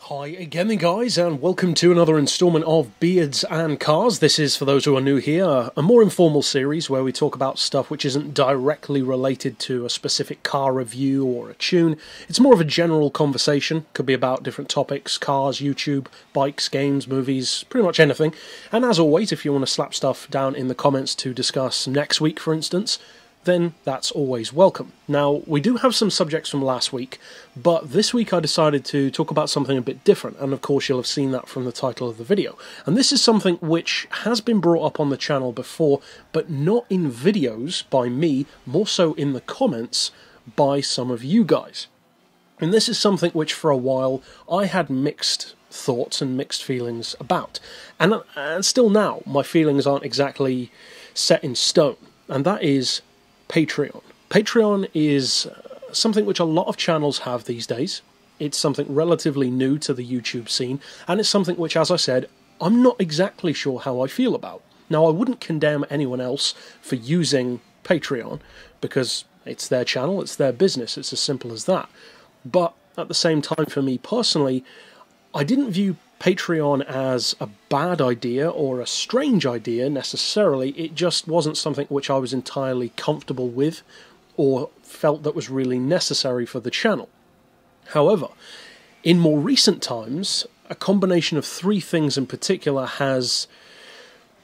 Hi again then guys, and welcome to another instalment of Beards and Cars. This is, for those who are new here, a more informal series where we talk about stuff which isn't directly related to a specific car review or a tune. It's more of a general conversation, could be about different topics, cars, YouTube, bikes, games, movies, pretty much anything. And as always, if you want to slap stuff down in the comments to discuss next week, for instance, then that's always welcome. Now, we do have some subjects from last week, but this week I decided to talk about something a bit different, and of course you'll have seen that from the title of the video. And this is something which has been brought up on the channel before, but not in videos by me, more so in the comments by some of you guys. And this is something which for a while I had mixed thoughts and mixed feelings about. And still now, my feelings aren't exactly set in stone, and that is Patreon. Patreon is something which a lot of channels have these days. It's something relatively new to the YouTube scene, and it's something which, as I said, I'm not exactly sure how I feel about. Now, I wouldn't condemn anyone else for using Patreon, because it's their channel, it's their business, it's as simple as that. But at the same time, for me personally, I didn't view Patreon as a bad idea or a strange idea necessarily. It just wasn't something which I was entirely comfortable with or felt that was really necessary for the channel. However, in more recent times, a combination of three things in particular has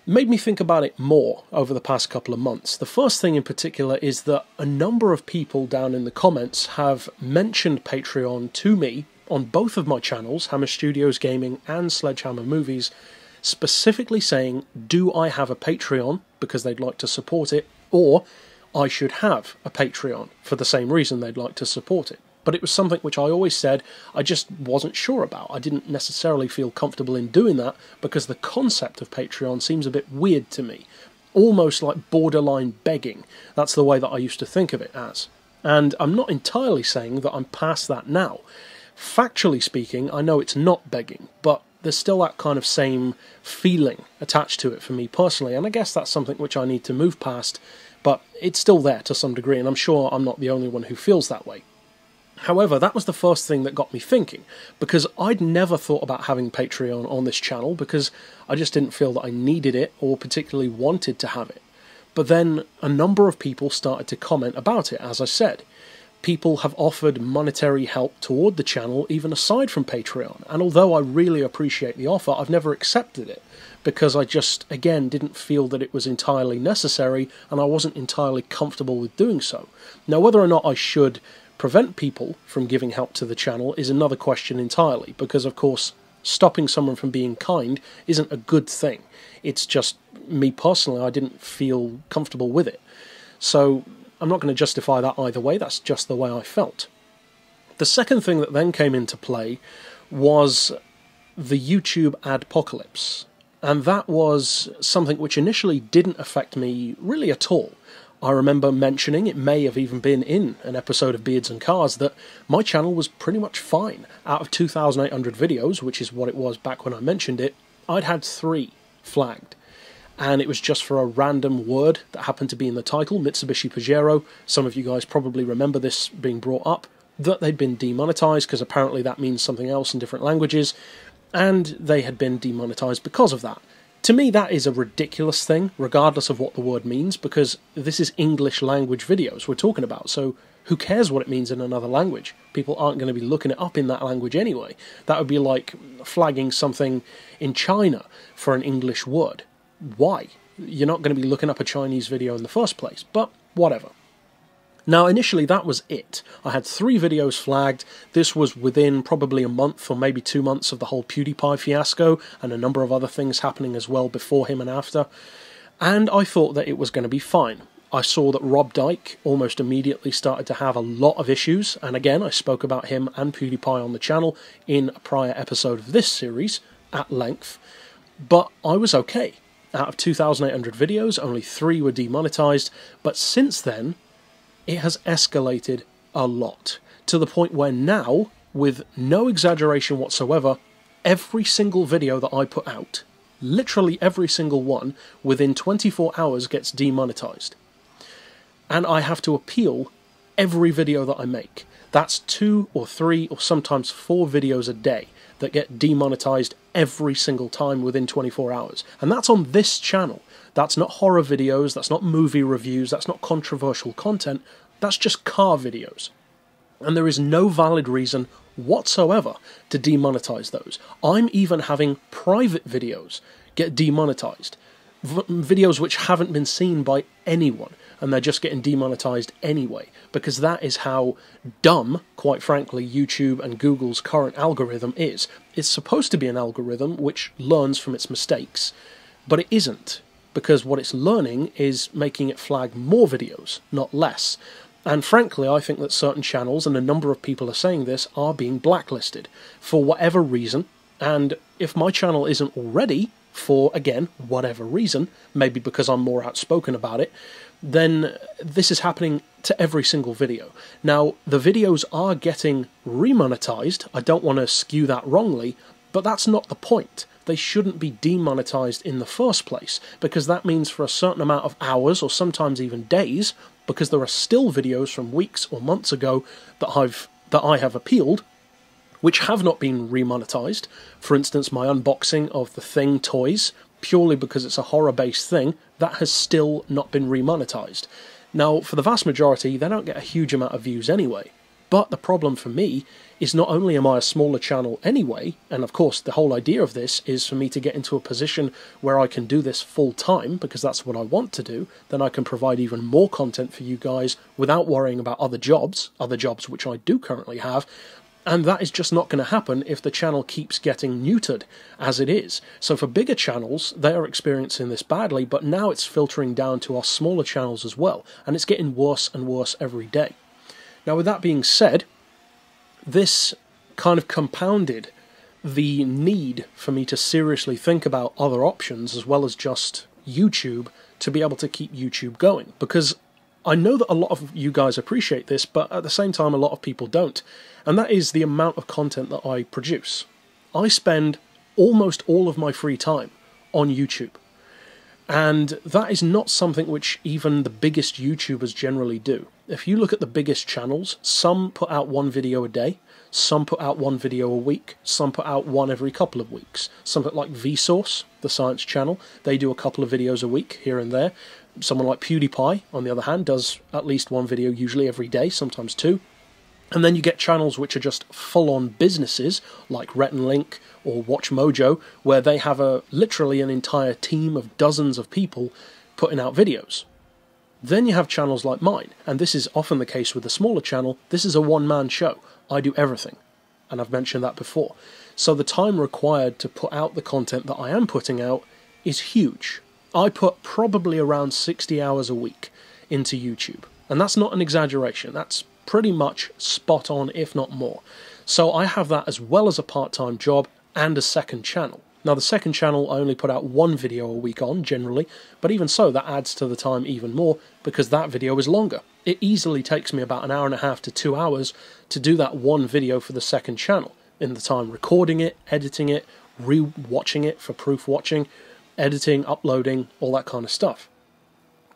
made me think about it more over the past couple of months. The first thing in particular is that a number of people down in the comments have mentioned Patreon to me on both of my channels, Hammer Studios Gaming and Sledgehammer Movies, specifically saying, do I have a Patreon because they'd like to support it, or I should have a Patreon for the same reason they'd like to support it. But it was something which I always said I just wasn't sure about. I didn't necessarily feel comfortable in doing that because the concept of Patreon seems a bit weird to me. Almost like borderline begging. That's the way that I used to think of it as. And I'm not entirely saying that I'm past that now. Factually speaking, I know it's not begging, but there's still that kind of same feeling attached to it for me personally, and I guess that's something which I need to move past, but it's still there to some degree, and I'm sure I'm not the only one who feels that way. However, that was the first thing that got me thinking, because I'd never thought about having Patreon on this channel, because I just didn't feel that I needed it, or particularly wanted to have it. But then a number of people started to comment about it, as I said. People have offered monetary help toward the channel, even aside from Patreon. And although I really appreciate the offer, I've never accepted it, because I just, again, didn't feel that it was entirely necessary, and I wasn't entirely comfortable with doing so. Now, whether or not I should prevent people from giving help to the channel is another question entirely, because, of course, stopping someone from being kind isn't a good thing. It's just, me personally, I didn't feel comfortable with it. So I'm not going to justify that either way, that's just the way I felt. The second thing that then came into play was the YouTube adpocalypse, and that was something which initially didn't affect me really at all. I remember mentioning, it may have even been in an episode of Beards and Cars, that my channel was pretty much fine. Out of 2,800 videos, which is what it was back when I mentioned it, I'd had 3 flagged. And it was just for a random word that happened to be in the title, Mitsubishi Pajero. Some of you guys probably remember this being brought up, that they'd been demonetized, because apparently that means something else in different languages, and they had been demonetized because of that. To me, that is a ridiculous thing, regardless of what the word means, because this is English language videos we're talking about, so who cares what it means in another language? People aren't going to be looking it up in that language anyway. That would be like flagging something in China for an English word. Why? You're not going to be looking up a Chinese video in the first place, but whatever. Now, initially that was it. I had 3 videos flagged. This was within probably a month or maybe 2 months of the whole PewDiePie fiasco, and a number of other things happening as well before him and after, and I thought that it was going to be fine. I saw that Rob Dyke almost immediately started to have a lot of issues, and again, I spoke about him and PewDiePie on the channel in a prior episode of this series at length, but I was okay. Out of 2,800 videos, only 3 were demonetized, but since then, it has escalated a lot, to the point where now, with no exaggeration whatsoever, every single video that I put out, literally every single one, within 24 hours gets demonetized. And I have to appeal every video that I make. That's 2 or 3 or sometimes 4 videos a day that get demonetized every single time within 24 hours. And that's on this channel. That's not horror videos, that's not movie reviews, that's not controversial content, that's just car videos. And there is no valid reason whatsoever to demonetize those. I'm even having private videos get demonetized. Videos which haven't been seen by anyone, and they're just getting demonetized anyway, because that is how dumb, quite frankly, YouTube and Google's current algorithm is. It's supposed to be an algorithm which learns from its mistakes, but it isn't, because what it's learning is making it flag more videos, not less. And frankly, I think that certain channels, and a number of people are saying this, are being blacklisted for whatever reason. And if my channel isn't already, for, again, whatever reason, maybe because I'm more outspoken about it, then this is happening to every single video. Now, the videos are getting remonetized. I don't want to skew that wrongly, but that's not the point. They shouldn't be demonetized in the first place, because that means for a certain amount of hours, or sometimes even days, because there are still videos from weeks or months ago that I have appealed, which have not been remonetized. For instance, my unboxing of the Thing toys, purely because it's a horror-based thing, that has still not been remonetized. Now, for the vast majority, they don't get a huge amount of views anyway. But the problem for me is not only am I a smaller channel anyway, and of course the whole idea of this is for me to get into a position where I can do this full time, because that's what I want to do, then I can provide even more content for you guys without worrying about other jobs which I do currently have, and that is just not going to happen if the channel keeps getting neutered as it is. So for bigger channels, they are experiencing this badly, but now it's filtering down to our smaller channels as well, and it's getting worse and worse every day. Now, with that being said, this kind of compounded the need for me to seriously think about other options as well as just YouTube to be able to keep YouTube going. Because I know that a lot of you guys appreciate this, but at the same time a lot of people don't. And that is the amount of content that I produce. I spend almost all of my free time on YouTube. And that is not something which even the biggest YouTubers generally do. If you look at the biggest channels, some put out 1 video a day, some put out 1 video a week, some put out 1 every couple of weeks. Something like Vsauce, the science channel, they do a couple of videos a week here and there. Someone like PewDiePie, on the other hand, does at least 1 video usually every day, sometimes 2. And then you get channels which are just full-on businesses, like Rhett and Link or Watch Mojo, where they have literally an entire team of dozens of people putting out videos. Then you have channels like mine, and this is often the case with the smaller channel. This is a one-man show. I do everything, and I've mentioned that before. So the time required to put out the content that I am putting out is huge. I put probably around 60 hours a week into YouTube, and that's not an exaggeration. That's pretty much spot on, if not more. So I have that as well as a part-time job and a second channel. Now, the second channel I only put out 1 video a week on, generally, but even so, that adds to the time even more, because that video is longer. It easily takes me about 1.5 hours to 2 hours to do that 1 video for the second channel, in the time recording it, editing it, re-watching it for proof watching, editing, uploading, all that kind of stuff.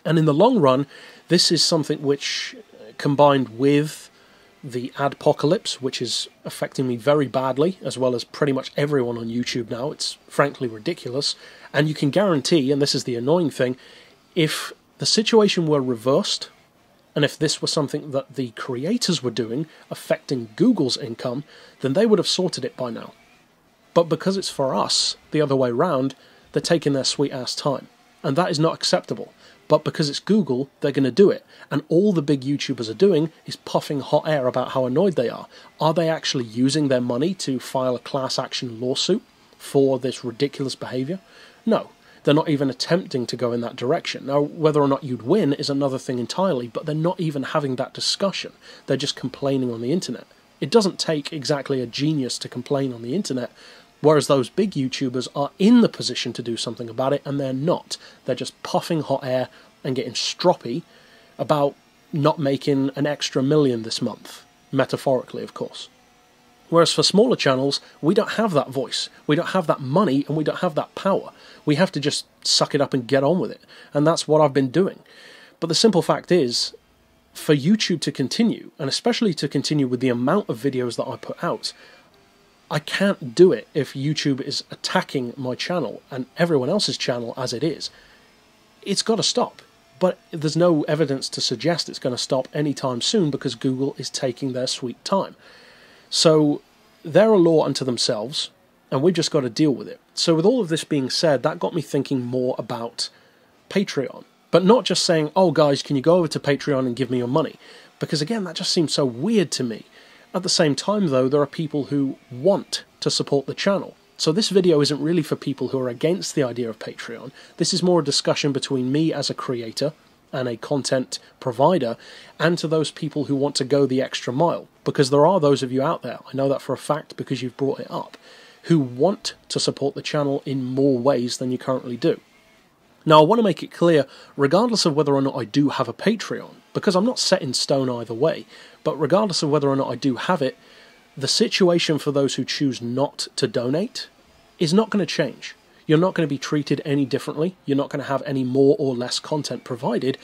And in the long run, this is something which, combined with the adpocalypse, which is affecting me very badly, as well as pretty much everyone on YouTube now. It's frankly ridiculous. And you can guarantee, and this is the annoying thing, if the situation were reversed, and if this was something that the creators were doing, affecting Google's income, then they would have sorted it by now. But because it's for us, the other way round, they're taking their sweet-ass time. And that is not acceptable. But because it's Google, they're going to do it. And all the big YouTubers are doing is puffing hot air about how annoyed they are. Are they actually using their money to file a class action lawsuit for this ridiculous behavior? No, they're not even attempting to go in that direction. Now, whether or not you'd win is another thing entirely, but they're not even having that discussion. They're just complaining on the internet. It doesn't take exactly a genius to complain on the internet, whereas those big YouTubers are in the position to do something about it, and they're not. They're just puffing hot air and getting stroppy about not making an extra million this month. Metaphorically, of course. Whereas for smaller channels, we don't have that voice. We don't have that money, and we don't have that power. We have to just suck it up and get on with it. And that's what I've been doing. But the simple fact is, for YouTube to continue, and especially to continue with the amount of videos that I put out, I can't do it if YouTube is attacking my channel and everyone else's channel as it is. It's got to stop. But there's no evidence to suggest it's going to stop anytime soon because Google is taking their sweet time. So they're a law unto themselves, and we've just got to deal with it. So with all of this being said, that got me thinking more about Patreon. But not just saying, oh guys, can you go over to Patreon and give me your money? Because again, that just seems so weird to me. At the same time though, there are people who want to support the channel. So this video isn't really for people who are against the idea of Patreon. This is more a discussion between me as a creator and a content provider, and to those people who want to go the extra mile. Because there are those of you out there, I know that for a fact because you've brought it up, who want to support the channel in more ways than you currently do. Now, I want to make it clear, regardless of whether or not I do have a Patreon, because I'm not set in stone either way, but regardless of whether or not I do have it, the situation for those who choose not to donate is not going to change. You're not going to be treated any differently. You're not going to have any more or less content provided.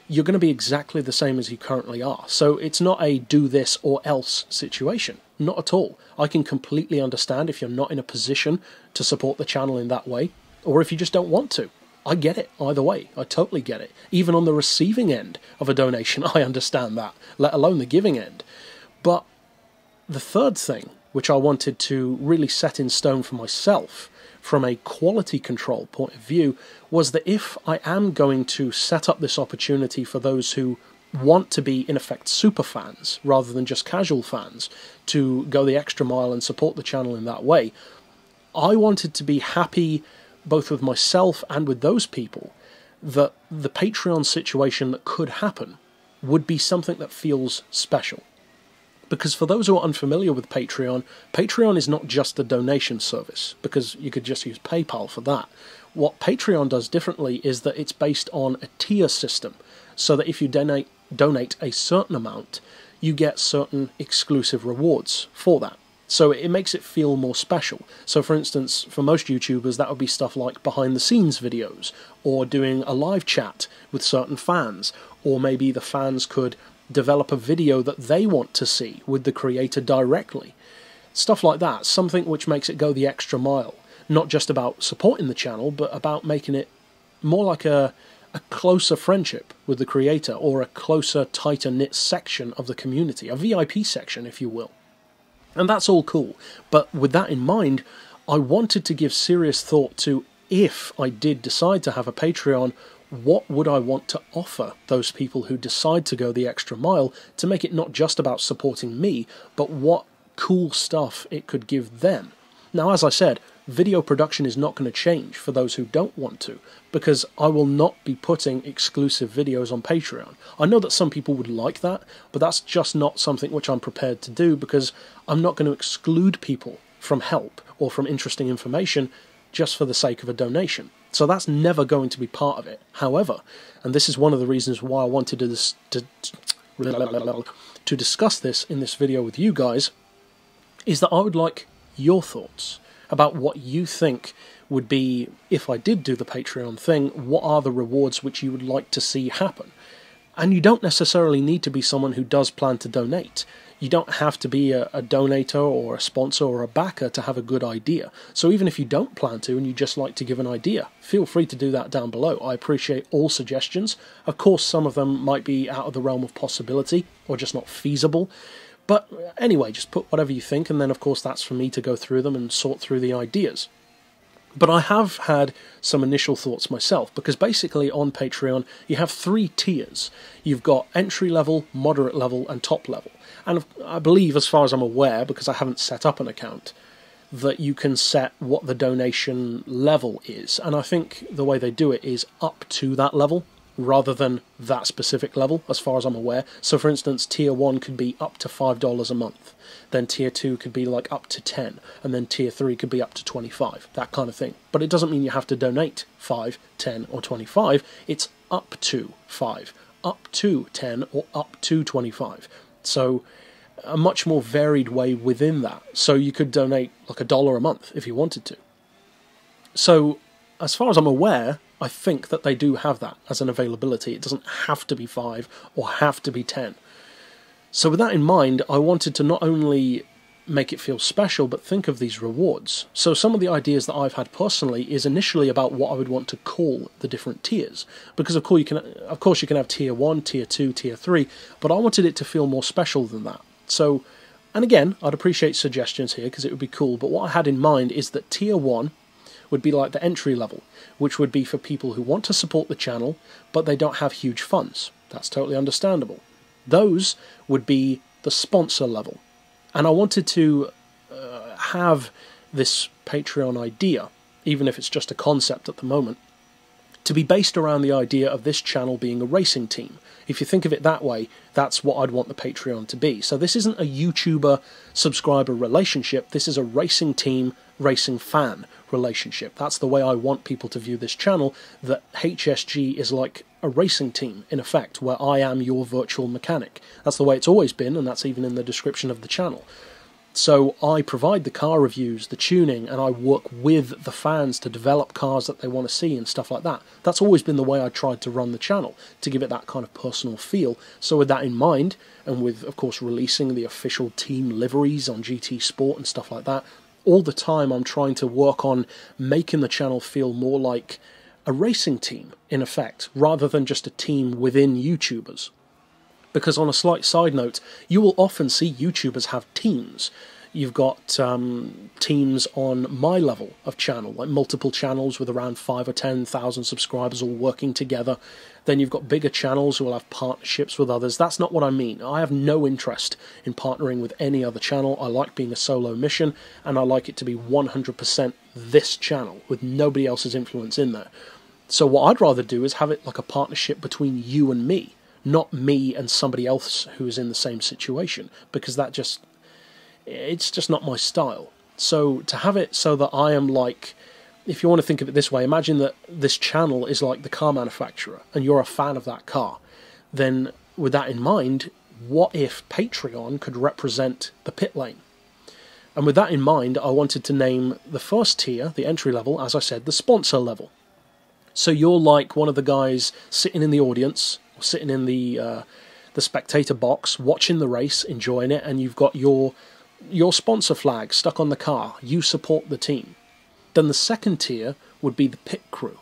You're going to be exactly the same as you currently are. So it's not a do this or else situation. Not at all. I can completely understand if you're not in a position to support the channel in that way, or if you just don't want to. I get it either way. I totally get it. Even on the receiving end of a donation, I understand that, let alone the giving end. But the third thing, which I wanted to really set in stone for myself from a quality control point of view, was that if I am going to set up this opportunity for those who want to be, in effect, super fans rather than just casual fans, to go the extra mile and support the channel in that way, I wanted to be happy both with myself and with those people that the Patreon situation that could happen would be something that feels special. Because for those who are unfamiliar with Patreon, Patreon is not just a donation service, because you could just use PayPal for that. What Patreon does differently is that it's based on a tier system, so that if you donate a certain amount, you get certain exclusive rewards for that. So it makes it feel more special. So for instance, for most YouTubers, that would be stuff like behind-the-scenes videos, or doing a live chat with certain fans, or maybe the fans could develop a video that they want to see with the creator directly. Stuff like that, something which makes it go the extra mile. Not just about supporting the channel, but about making it more like a closer friendship with the creator, or a closer, tighter-knit section of the community, a VIP section, if you will. And that's all cool, but with that in mind, I wanted to give serious thought to, if I did decide to have a Patreon, what would I want to offer those people who decide to go the extra mile to make it not just about supporting me, but what cool stuff it could give them. Now, as I said, video production is not going to change for those who don't want to, because I will not be putting exclusive videos on Patreon. I know that some people would like that, but that's just not something which I'm prepared to do, because I'm not going to exclude people from help or from interesting information just for the sake of a donation. So that's never going to be part of it. However, and this is one of the reasons why I wanted to discuss this in this video with you guys, is that I would like your thoughts about what you think would be, if I did do the Patreon thing, what are the rewards which you would like to see happen. And you don't necessarily need to be someone who does plan to donate. You don't have to be a donator or a sponsor or a backer to have a good idea. So even if you don't plan to and you just like to give an idea, feel free to do that down below. I appreciate all suggestions. Of course, some of them might be out of the realm of possibility or just not feasible. But anyway, just put whatever you think, and then of course that's for me to go through them and sort through the ideas. But I have had some initial thoughts myself, because basically on Patreon you have 3 tiers. You've got entry level, moderate level, and top level. And I believe, as far as I'm aware, because I haven't set up an account, that you can set what the donation level is. And I think the way they do it is up to that level, rather than that specific level, as far as I'm aware. So for instance, tier 1 could be up to $5 a month, then tier 2 could be like up to 10, and then tier 3 could be up to 25, that kind of thing. But it doesn't mean you have to donate 5, 10, or 25, it's up to 5, up to 10, or up to 25. So a much more varied way within that. So you could donate like $1 a month if you wanted to. So as far as I'm aware, I think that they do have that as an availability. It doesn't have to be 5 or have to be 10. So with that in mind, I wanted to not only make it feel special, but think of these rewards. So some of the ideas that I've had personally is initially about what I would want to call the different tiers. Because of course you can have tier 1, tier 2, tier 3, but I wanted it to feel more special than that. So, and again, I'd appreciate suggestions here because it would be cool, but what I had in mind is that tier 1 would be like the entry level, which would be for people who want to support the channel, but they don't have huge funds. That's totally understandable. Those would be the sponsor level. And I wanted to have this Patreon idea, even if it's just a concept at the moment, to be based around the idea of this channel being a racing team. If you think of it that way, that's what I'd want the Patreon to be. So this isn't a YouTuber-subscriber relationship, this is a racing team, racing fan relationship. That's the way I want people to view this channel, that HSG is like a racing team, in effect, where I am your virtual mechanic. That's the way it's always been, and that's even in the description of the channel. So I provide the car reviews, the tuning, and I work with the fans to develop cars that they want to see and stuff like that. That's always been the way I tried to run the channel, to give it that kind of personal feel. So with that in mind, and with, of course, releasing the official team liveries on GT Sport and stuff like that, all the time I'm trying to work on making the channel feel more like a racing team, in effect, rather than just a team within YouTubers. Because on a slight side note, you will often see YouTubers have teams. You've got teams on my level of channel, like multiple channels with around 5 or 10,000 subscribers all working together. Then you've got bigger channels who will have partnerships with others. That's not what I mean. I have no interest in partnering with any other channel. I like being a solo mission, and I like it to be 100% this channel, with nobody else's influence in there. So what I'd rather do is have it like a partnership between you and me, not me and somebody else who is in the same situation, because it's just not my style. So to have it so that I am like, if you want to think of it this way, imagine that this channel is like the car manufacturer and you're a fan of that car. Then with that in mind, what if Patreon could represent the pit lane? And with that in mind, I wanted to name the first tier, the entry level, as I said, the sponsor level. So you're like one of the guys sitting in the audience, or sitting in the spectator box, watching the race, enjoying it, and you've got your sponsor flag stuck on the car. You support the team. Then the second tier would be the pit crew.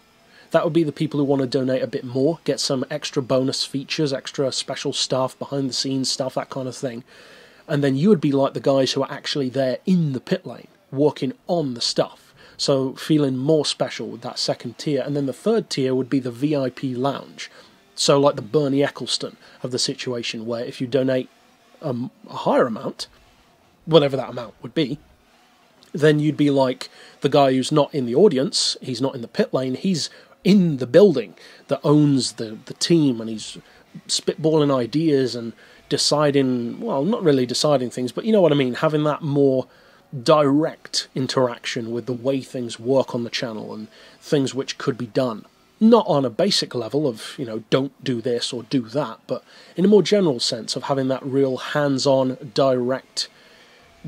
That would be the people who want to donate a bit more, get some extra bonus features, extra special stuff, behind the scenes stuff, that kind of thing. And then you would be like the guys who are actually there in the pit lane, working on the stuff. So feeling more special with that second tier. And then the third tier would be the VIP lounge. So like the Bernie Eccleston of the situation, where if you donate a higher amount, whatever that amount would be, then you'd be like the guy who's not in the audience, he's not in the pit lane, he's in the building that owns the team, and he's spitballing ideas and deciding, well, not really deciding things, but you know what I mean, having that more direct interaction with the way things work on the channel and things which could be done. Not on a basic level of, you know, don't do this or do that, but in a more general sense of having that real hands-on, direct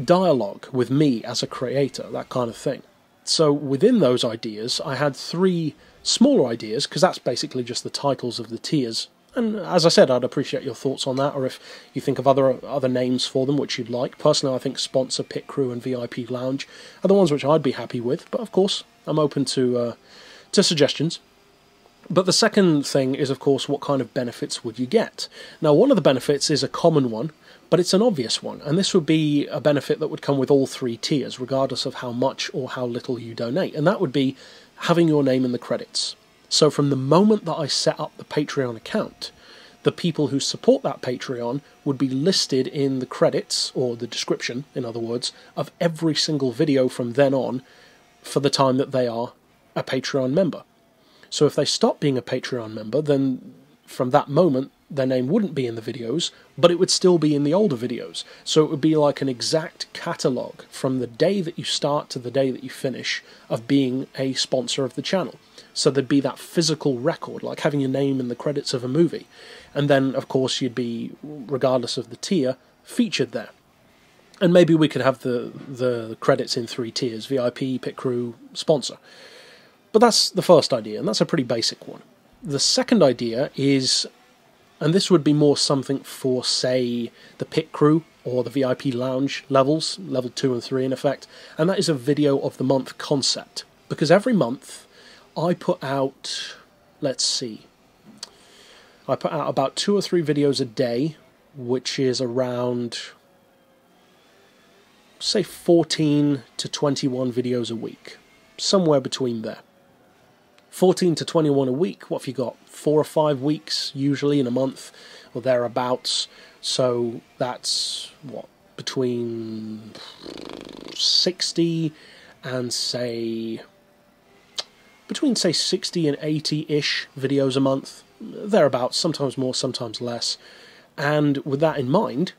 dialogue with me as a creator, that kind of thing. So within those ideas, I had 3 smaller ideas, because that's basically just the titles of the tiers. And as I said, I'd appreciate your thoughts on that, or if you think of other names for them which you'd like. Personally, I think Sponsor, Pit Crew, and VIP Lounge are the ones which I'd be happy with, but of course, I'm open to suggestions. But the second thing is, of course, what kind of benefits would you get? Now, one of the benefits is a common one, but it's an obvious one, and this would be a benefit that would come with all 3 tiers, regardless of how much or how little you donate, and that would be having your name in the credits. So from the moment that I set up the Patreon account, the people who support that Patreon would be listed in the credits, or the description, in other words, of every single video from then on for the time that they are a Patreon member. So if they stop being a Patreon member, then from that moment, their name wouldn't be in the videos, but it would still be in the older videos. So it would be like an exact catalogue from the day that you start to the day that you finish of being a sponsor of the channel. So there'd be that physical record, like having your name in the credits of a movie. And then, of course, you'd be, regardless of the tier, featured there. And maybe we could have the credits in 3 tiers, VIP, Pit Crew, Sponsor. But that's the first idea, and that's a pretty basic one. The second idea is, and this would be more something for, say, the pit crew or the VIP lounge levels, level 2 and 3 in effect, and that is a video of the month concept. Because every month I put out, let's see, I put out about 2 or 3 videos a day, which is around, say, 14 to 21 videos a week, somewhere between there. 14 to 21 a week, what have you got? 4 or 5 weeks usually in a month or thereabouts. So that's what, between 60 and say 60 and 80-ish videos a month, thereabouts, sometimes more, sometimes less. And with that in mind,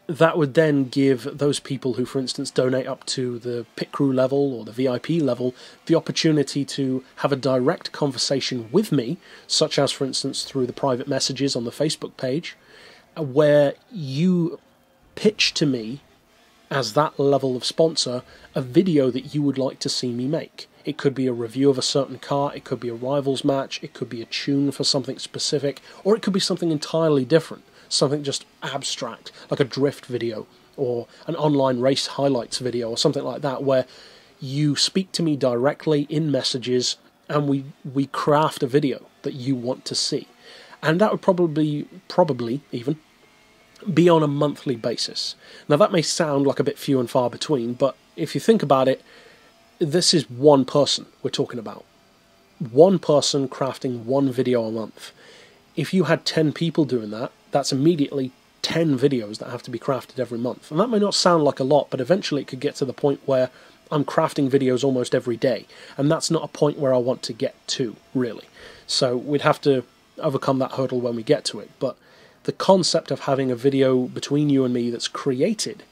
that would then give those people who, for instance, donate up to the pit crew level or the VIP level the opportunity to have a direct conversation with me, such as, for instance, through the private messages on the Facebook page, where you pitch to me, as that level of sponsor, a video that you would like to see me make. It could be a review of a certain car, it could be a rivals match, it could be a tune for something specific, or it could be something entirely different. Something just abstract, like a drift video or an online race highlights video or something like that, where you speak to me directly in messages and we craft a video that you want to see. And that would probably even be on a monthly basis. Now that may sound like a bit few and far between, but if you think about it, this is one person we're talking about. One person crafting one video a month. If you had 10 people doing that, that's immediately 10 videos that have to be crafted every month. And that may not sound like a lot, but eventually it could get to the point where I'm crafting videos almost every day. And that's not a point where I want to get to, really. So we'd have to overcome that hurdle when we get to it. But the concept of having a video between you and me that's created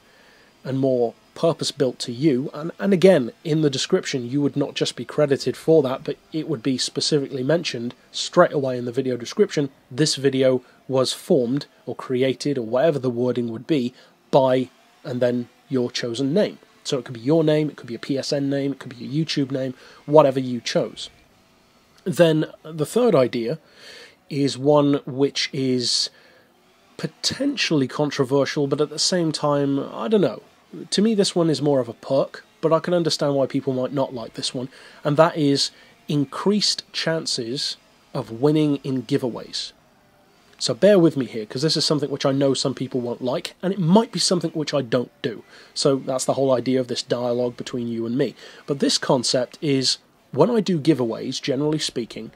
and more purpose-built to you, and again, in the description, you would not just be credited for that, but it would be specifically mentioned straight away in the video description, this video was formed or created, or whatever the wording would be, by, and then your chosen name. So it could be your name, it could be a PSN name, it could be a YouTube name, whatever you chose. Then the third idea is one which is potentially controversial, but at the same time, I don't know. To me, this one is more of a perk, but I can understand why people might not like this one, and that is increased chances of winning in giveaways. So bear with me here, because this is something which I know some people won't like, and it might be something which I don't do. So that's the whole idea of this dialogue between you and me. But this concept is, when I do giveaways, generally speaking,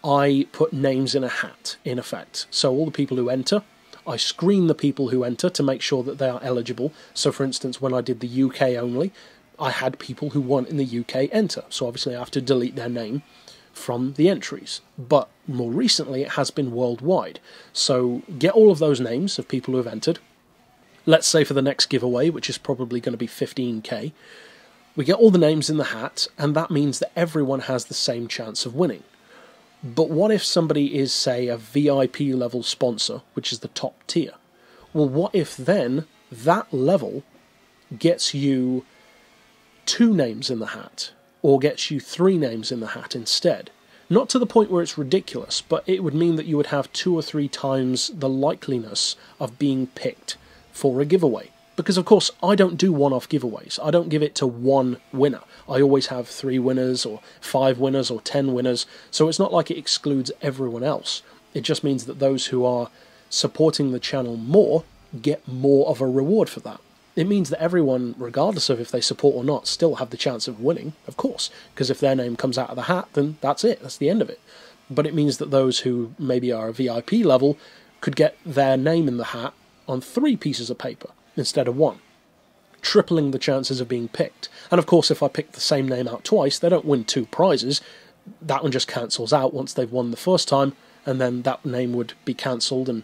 I put names in a hat, in effect. So all the people who enter, I screen the people who enter to make sure that they are eligible. So for instance, when I did the UK only, I had people who weren't in the UK enter. So obviously I have to delete their name from the entries. But more recently it has been worldwide. So get all of those names of people who have entered. Let's say for the next giveaway, which is probably going to be 15k, we get all the names in the hat, and that means that everyone has the same chance of winning. But what if somebody is, say, a VIP level sponsor, which is the top tier? Well, what if then that level gets you 2 names in the hat, or gets you 3 names in the hat instead? Not to the point where it's ridiculous, but it would mean that you would have 2 or 3 times the likeliness of being picked for a giveaway. Because, of course, I don't do one-off giveaways. I don't give it to one winner. I always have 3 winners, or 5 winners, or 10 winners, so it's not like it excludes everyone else. It just means that those who are supporting the channel more get more of a reward for that. It means that everyone, regardless of if they support or not, still have the chance of winning, of course, because if their name comes out of the hat, then that's it, that's the end of it. But it means that those who maybe are a VIP level could get their name in the hat on 3 pieces of paper instead of 1, tripling the chances of being picked. And of course, if I pick the same name out twice, they don't win 2 prizes. That one just cancels out once they've won the first time, and then that name would be cancelled and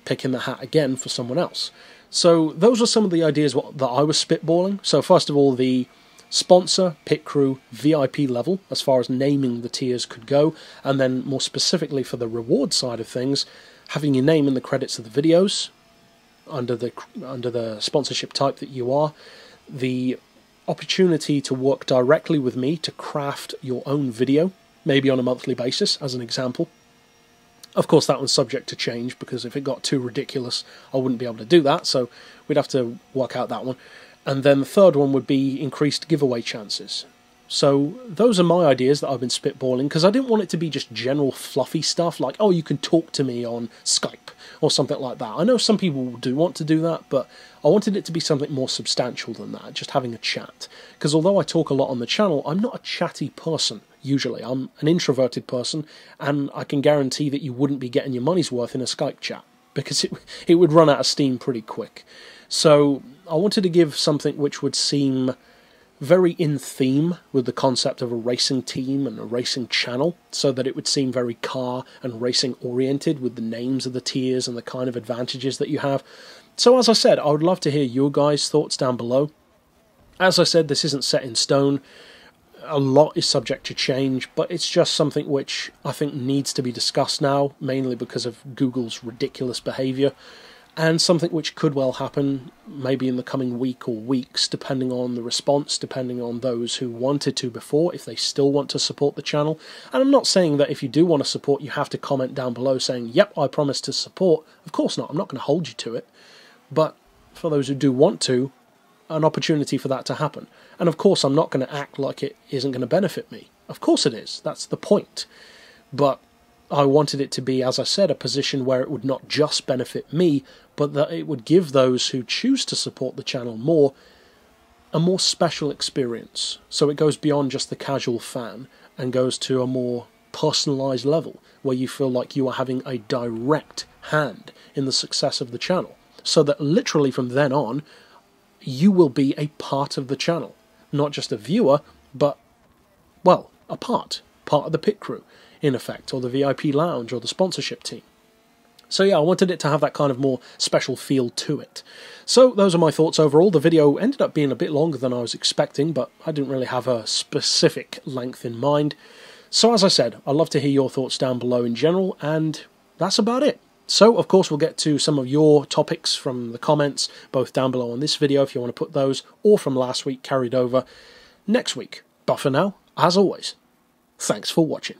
pick in the hat again for someone else. So those are some of the ideas that I was spitballing. So first of all, the sponsor, pit crew, VIP level, as far as naming the tiers could go, and then more specifically for the reward side of things, having your name in the credits of the videos, under the sponsorship type that you are, the opportunity to work directly with me to craft your own video, maybe on a monthly basis, as an example. Of course, that one's subject to change, because if it got too ridiculous, I wouldn't be able to do that, so we'd have to work out that one. And then the third one would be increased giveaway chances. So those are my ideas that I've been spitballing, because I didn't want it to be just general fluffy stuff like, oh, you can talk to me on Skype or something like that. I know some people do want to do that, but I wanted it to be something more substantial than that, just having a chat. Because although I talk a lot on the channel, I'm not a chatty person, usually. I'm an introverted person, and I can guarantee that you wouldn't be getting your money's worth in a Skype chat, because it would run out of steam pretty quick. So I wanted to give something which would seem very in theme with the concept of a racing team and a racing channel, so that it would seem very car and racing oriented with the names of the tiers and the kind of advantages that you have. So as I said, I would love to hear your guys' thoughts down below. As I said, this isn't set in stone. A lot is subject to change, but it's just something which I think needs to be discussed now, mainly because of Google's ridiculous behaviour, and something which could well happen maybe in the coming week or weeks, depending on the response, depending on those who wanted to before, if they still want to support the channel. And I'm not saying that if you do want to support, you have to comment down below saying, yep, I promise to support. Of course not, I'm not going to hold you to it. But for those who do want to, an opportunity for that to happen. And of course, I'm not going to act like it isn't going to benefit me. Of course it is, that's the point. But I wanted it to be, as I said, a position where it would not just benefit me, but that it would give those who choose to support the channel more, a more special experience. So it goes beyond just the casual fan and goes to a more personalised level, where you feel like you are having a direct hand in the success of the channel. So that literally from then on, you will be a part of the channel. Not just a viewer, but, well, a part of the pit crew, in effect, or the VIP lounge, or the sponsorship team. So yeah, I wanted it to have that kind of more special feel to it. So those are my thoughts overall. The video ended up being a bit longer than I was expecting, but I didn't really have a specific length in mind. So as I said, I'd love to hear your thoughts down below in general, and that's about it. So, of course, we'll get to some of your topics from the comments, both down below on this video if you want to put those, or from last week carried over next week. But for now, as always, thanks for watching.